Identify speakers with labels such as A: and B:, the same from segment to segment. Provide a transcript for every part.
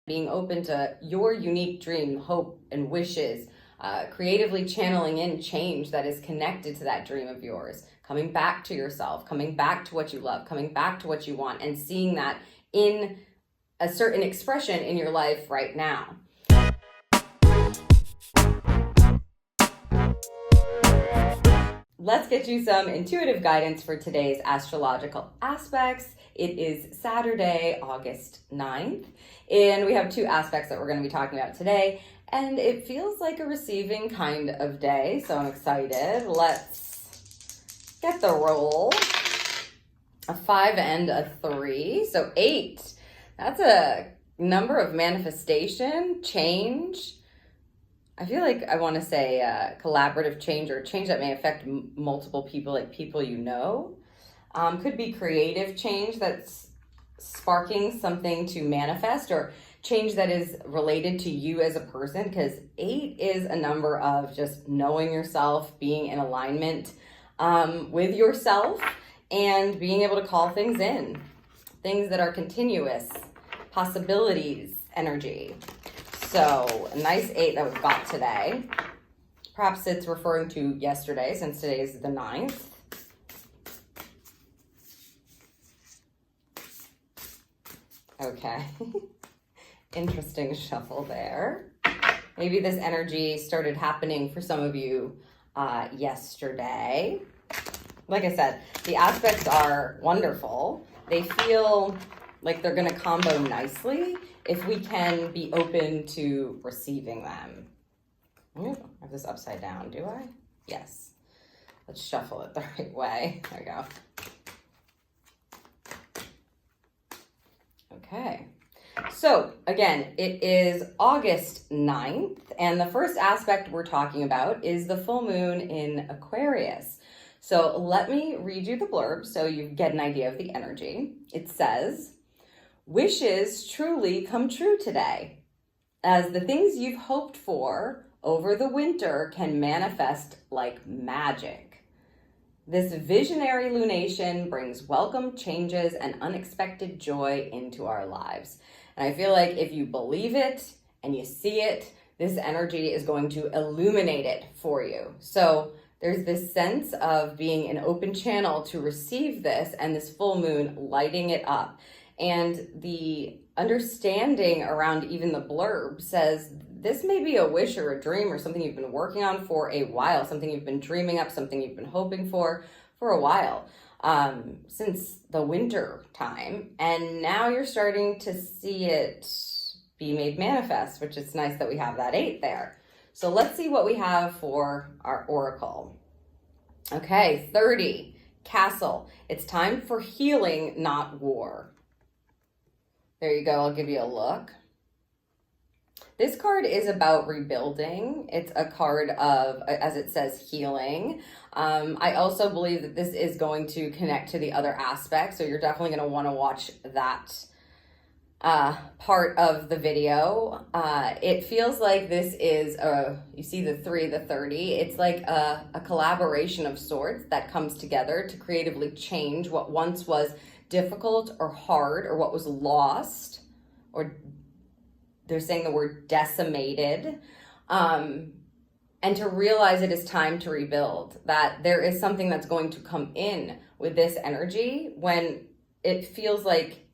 A: being open to your unique dream, hope, and wishes, creatively channeling in change that is connected to that dream of yours, coming back to yourself, coming back to what you love, coming back to what you want, and seeing that in a certain expression in your life right now. Let's get you some intuitive guidance for today's astrological aspects. It is Saturday, August 9th, and we have two aspects that we're going to be talking about today, and it feels like a receiving kind of day, so I'm excited. Let's get the roll. A 5 and a 3, so 8. That's a number of manifestation, change. I feel like I want to say collaborative change, or change that may affect multiple people, like people you know. Could be creative change that's sparking something to manifest, or change that is related to you as a person, because 8 is a number of just knowing yourself, being in alignment with yourself, and being able to call things in, things that are continuous, possibilities, energy. So a nice 8 that we've got today. Perhaps it's referring to yesterday, since today is the 9th. Okay. Interesting shuffle there. Maybe this energy started happening for some of you yesterday. Like I said, the aspects are wonderful. They feel like they're going to combo nicely if we can be open to receiving them. Ooh, I have this upside down, do I? Yes. Let's shuffle it the right way. There we go. Okay. So again, it is August 9th, and the first aspect we're talking about is the full moon in Aquarius. So let me read you the blurb so you get an idea of the energy. It says, "Wishes truly come true today, as the things you've hoped for over the winter can manifest like magic. This visionary lunation brings welcome changes and unexpected joy into our lives." And I feel like if you believe it and you see it, this energy is going to illuminate it for you. So there's this sense of being an open channel to receive this, and this full moon lighting it up. And the understanding around even the blurb says this may be a wish or a dream or something you've been working on for a while, something you've been dreaming up, something you've been hoping for a while, since the winter time. And now you're starting to see it be made manifest, which is nice that we have that 8 there. So let's see what we have for our oracle. Okay, 30, Castle. It's time for healing, not war. There you go, I'll give you a look. This card is about rebuilding. It's a card of, as it says, healing. I also believe that this is going to connect to the other aspects, so you're definitely going to want to watch that part of the video. It feels like this is you see the 3, the 30. It's like a collaboration of sorts that comes together to creatively change what once was difficult or hard, or what was lost, or they're saying the word decimated, and to realize it is time to rebuild, that there is something that's going to come in with this energy when it feels like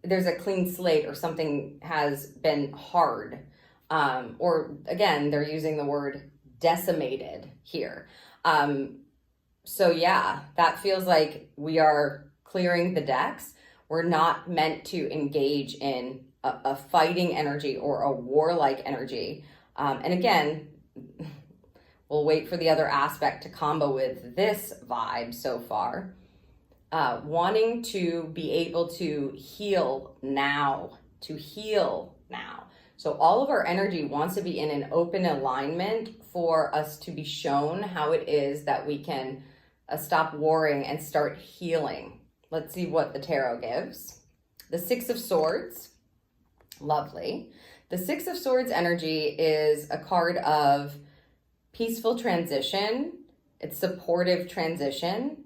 A: there's a clean slate, or something has been hard, or again, they're using the word decimated here. So yeah, that feels like we are clearing the decks. We're not meant to engage in a fighting energy or a warlike energy. And again, we'll wait for the other aspect to combo with this vibe so far. Wanting to be able to heal now, So all of our energy wants to be in an open alignment for us to be shown how it is that we can stop warring and start healing. Let's see what the tarot gives. The 6 of Swords, lovely. The 6 of Swords energy is a card of peaceful transition. It's supportive transition,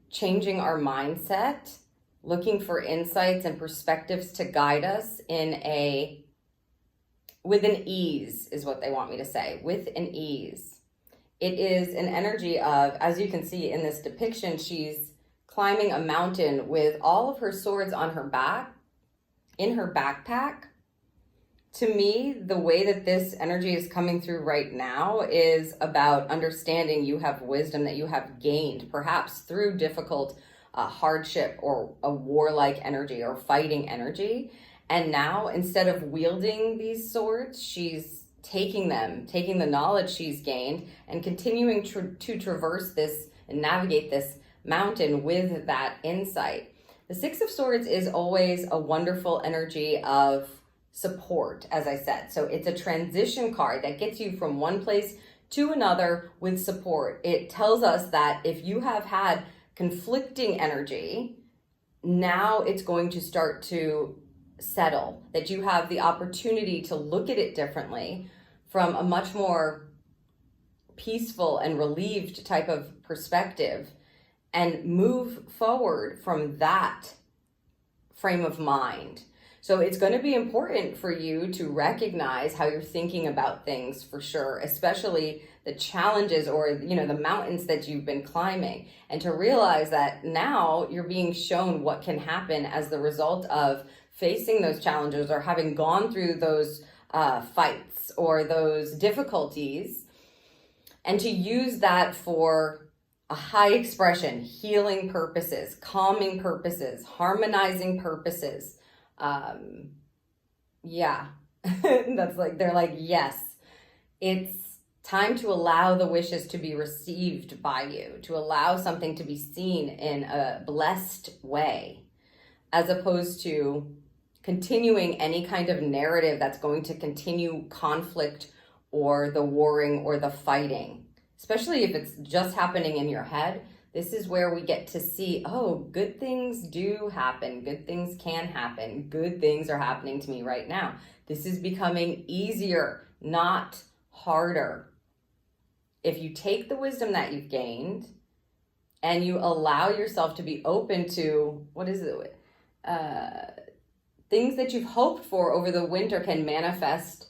A: changing our mindset, looking for insights and perspectives to guide us with an ease is what they want me to say, with an ease. It is an energy of, as you can see in this depiction, she's climbing a mountain with all of her swords on her back, in her backpack. To me, the way that this energy is coming through right now is about understanding you have wisdom that you have gained, perhaps through difficult hardship or a warlike energy or fighting energy. And now, instead of wielding these swords, she's taking the knowledge she's gained and continuing to traverse this and navigate this mountain with that insight. The Six of Swords is always a wonderful energy of support, as I said. So it's a transition card that gets you from one place to another with support. It tells us that if you have had conflicting energy, now it's going to start to settle, that you have the opportunity to look at it differently from a much more peaceful and relieved type of perspective and move forward from that frame of mind. So it's going to be important for you to recognize how you're thinking about things, for sure, especially the challenges or, the mountains that you've been climbing, and to realize that now you're being shown what can happen as the result of facing those challenges or having gone through those fights or those difficulties, and to use that for a high expression, healing purposes, calming purposes, harmonizing purposes. That's like, they're like, yes, it's time to allow the wishes to be received by you, to allow something to be seen in a blessed way, as opposed to continuing any kind of narrative that's going to continue conflict or the warring or the fighting, especially if it's just happening in your head. This is where we get to see, oh, good things do happen. Good things can happen. Good things are happening to me right now. This is becoming easier, not harder. If you take the wisdom that you've gained and you allow yourself to be open to, things that you've hoped for over the winter can manifest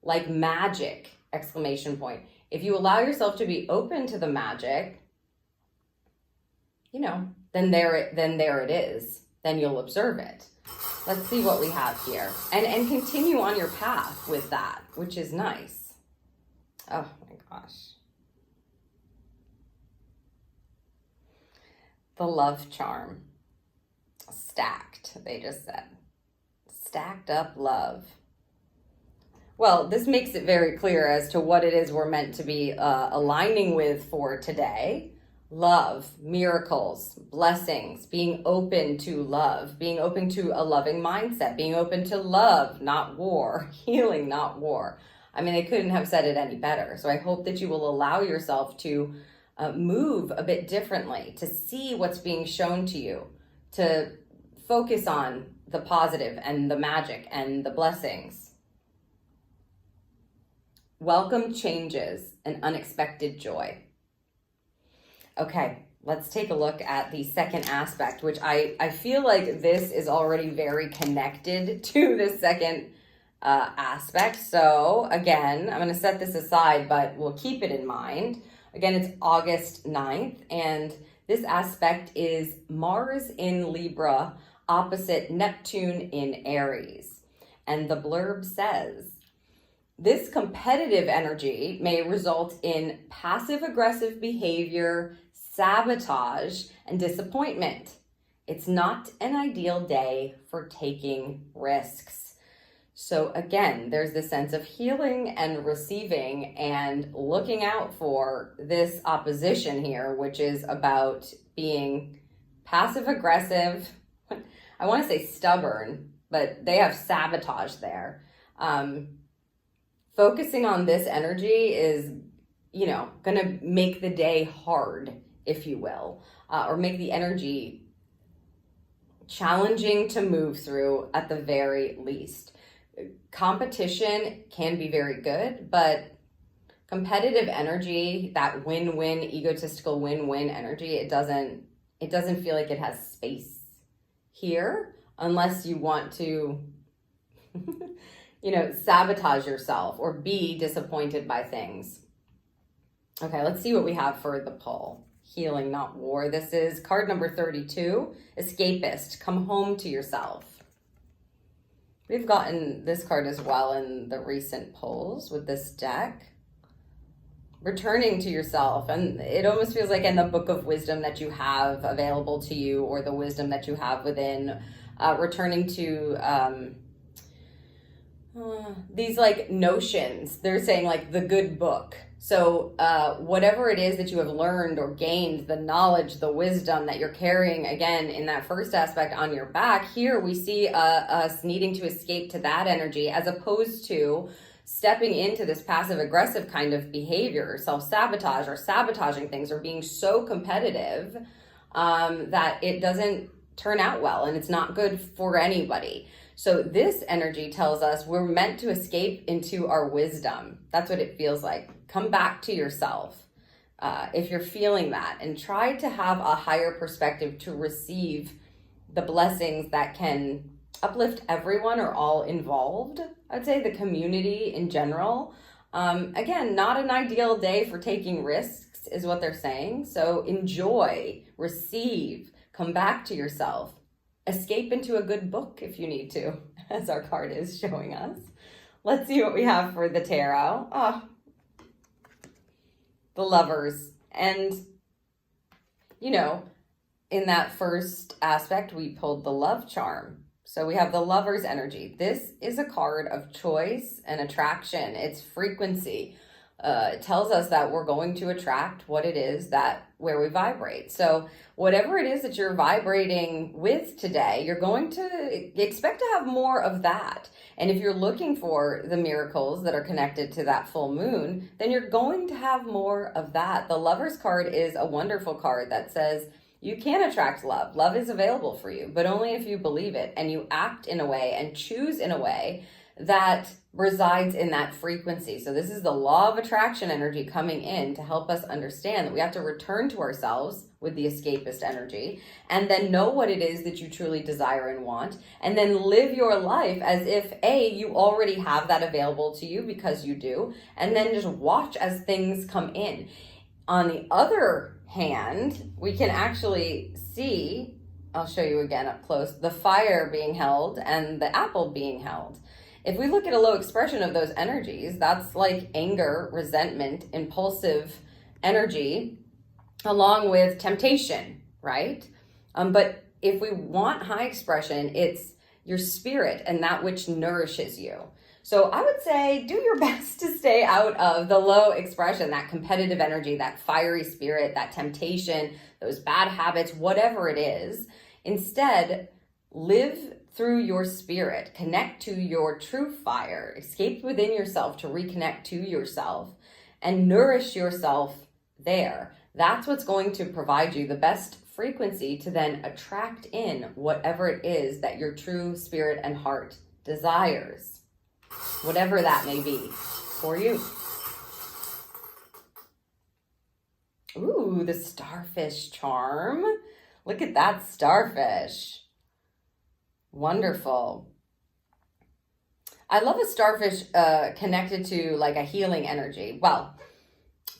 A: like magic, ! If you allow yourself to be open to the magic, then there it is. Then you'll observe it. Let's see what we have here. And continue on your path with that, which is nice. Oh my gosh. The love charm. Stacked, they just said. Stacked up love. Well, this makes it very clear as to what it is we're meant to be aligning with for today. Love, miracles, blessings, being open to love, being open to a loving mindset, being open to love, not war, healing, not war. I mean, they couldn't have said it any better. So I hope that you will allow yourself to move a bit differently, to see what's being shown to you, to focus on the positive and the magic and the blessings. Welcome changes and unexpected joy. Okay, let's take a look at the second aspect, which I feel like this is already very connected to the second aspect. So again, I'm going to set this aside, but we'll keep it in mind. Again, it's August 9th, and this aspect is Mars in Libra opposite Neptune in Aries. And the blurb says, this competitive energy may result in passive-aggressive behavior, sabotage, and disappointment. It's not an ideal day for taking risks. So again, there's this sense of healing and receiving and looking out for this opposition here, which is about being passive-aggressive. I want to say stubborn, but they have sabotage there. Focusing on this energy is, going to make the day hard, if you will, or make the energy challenging to move through at the very least. Competition can be very good, but competitive energy, that win-win, egotistical win-win energy, it doesn't feel like it has space here unless you want to, sabotage yourself or be disappointed by things. Okay, let's see what we have for the pull. Healing, not war. This is card number 32, escapist. Come home to yourself. We've gotten this card as well in the recent pulls with this deck. Returning to yourself. And it almost feels like in the book of wisdom that you have available to you, or the wisdom that you have within, returning to these like notions. They're saying like the good book. So whatever it is that you have learned or gained, the knowledge, the wisdom that you're carrying, again, in that first aspect on your back, here we see us needing to escape to that energy, as opposed to stepping into this passive aggressive kind of behavior, self-sabotage, or sabotaging things, or being so competitive that it doesn't turn out well and it's not good for anybody. So this energy tells us we're meant to escape into our wisdom. That's what it feels like. Come back to yourself if you're feeling that, and try to have a higher perspective to receive the blessings that can uplift everyone or all involved. I'd say the community in general. Again, not an ideal day for taking risks is what they're saying. So enjoy, receive, come back to yourself. Escape into a good book if you need to, as our card is showing us. Let's see what we have for the tarot. The Lovers. And, in that first aspect, we pulled the love charm. So we have the Lover's energy. This is a card of choice and attraction. It's frequency. It tells us that we're going to attract what it is where we vibrate. So whatever it is that you're vibrating with today, you're going to expect to have more of that. And if you're looking for the miracles that are connected to that full moon, then you're going to have more of that. The Lover's card is a wonderful card that says you can attract love. Love is available for you, but only if you believe it and you act in a way and choose in a way that resides in that frequency. So this is the law of attraction energy coming in to help us understand that we have to return to ourselves with the escapist energy, and then know what it is that you truly desire and want, and then live your life as if you already have that available to you, because you do, and then just watch as things come in. On the other hand, we can actually see, I'll show you again up close, the fire being held and the apple being held. If we look at a low expression of those energies, that's like anger, resentment, impulsive energy, along with temptation, right? But if we want high expression, it's your spirit and that which nourishes you. So I would say do your best to stay out of the low expression, that competitive energy, that fiery spirit, that temptation, those bad habits, whatever it is. Instead, live through your spirit, connect to your true fire, escape within yourself to reconnect to yourself, and nourish yourself there. That's what's going to provide you the best frequency to then attract in whatever it is that your true spirit and heart desires, whatever that may be for you. Ooh, the starfish charm. Look at that starfish. Wonderful. I love a starfish connected to like a healing energy. Well,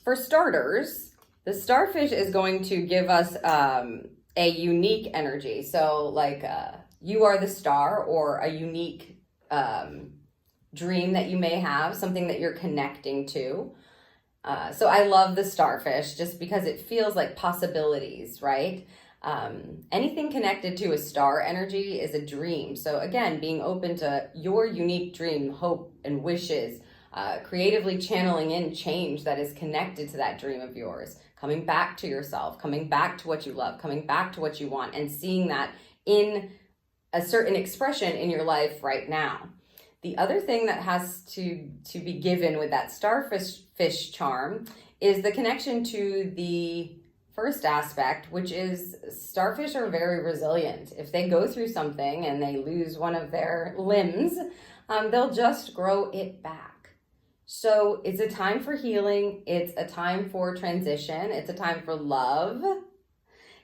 A: for starters, the starfish is going to give us a unique energy. So like you are the star, or a unique dream that you may have, something that you're connecting to. So I love the starfish just because it feels like possibilities, right? Anything connected to a star energy is a dream. So again, being open to your unique dream, hope, and wishes, creatively channeling in change that is connected to that dream of yours, coming back to yourself, coming back to what you love, coming back to what you want, and seeing that in a certain expression in your life now. The other thing that has to be given with that starfish charm is the connection to the first aspect, which is starfish are very resilient. If they go through something and they lose one of their limbs, they'll just grow it back. So it's a time for healing. It's a time for transition. It's a time for love.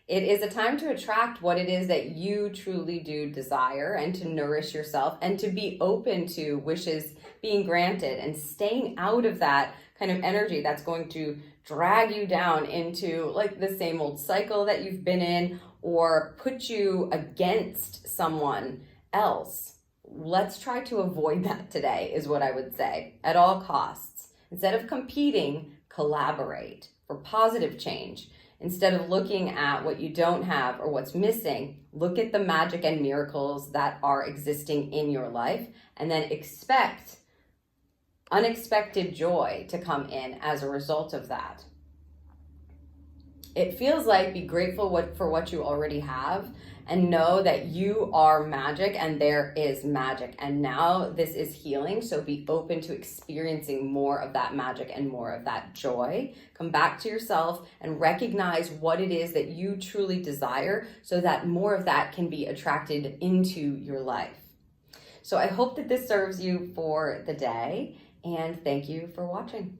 A: It is a time to attract what it is that you truly do desire and to nourish yourself and to be open to wishes being granted and staying out of that kind of energy that's going to drag you down into like the same old cycle that you've been in or put you against someone else. Let's try to avoid that today is what I would say at all costs. Instead of competing, collaborate for positive change. Instead of looking at what you don't have or what's missing, look at the magic and miracles that are existing in your life and then expect unexpected joy to come in as a result of that. It feels like be grateful for what you already have and know that you are magic and there is magic. And now this is healing. So be open to experiencing more of that magic and more of that joy. Come back to yourself and recognize what it is that you truly desire so that more of that can be attracted into your life. So I hope that this serves you for the day and thank you for watching.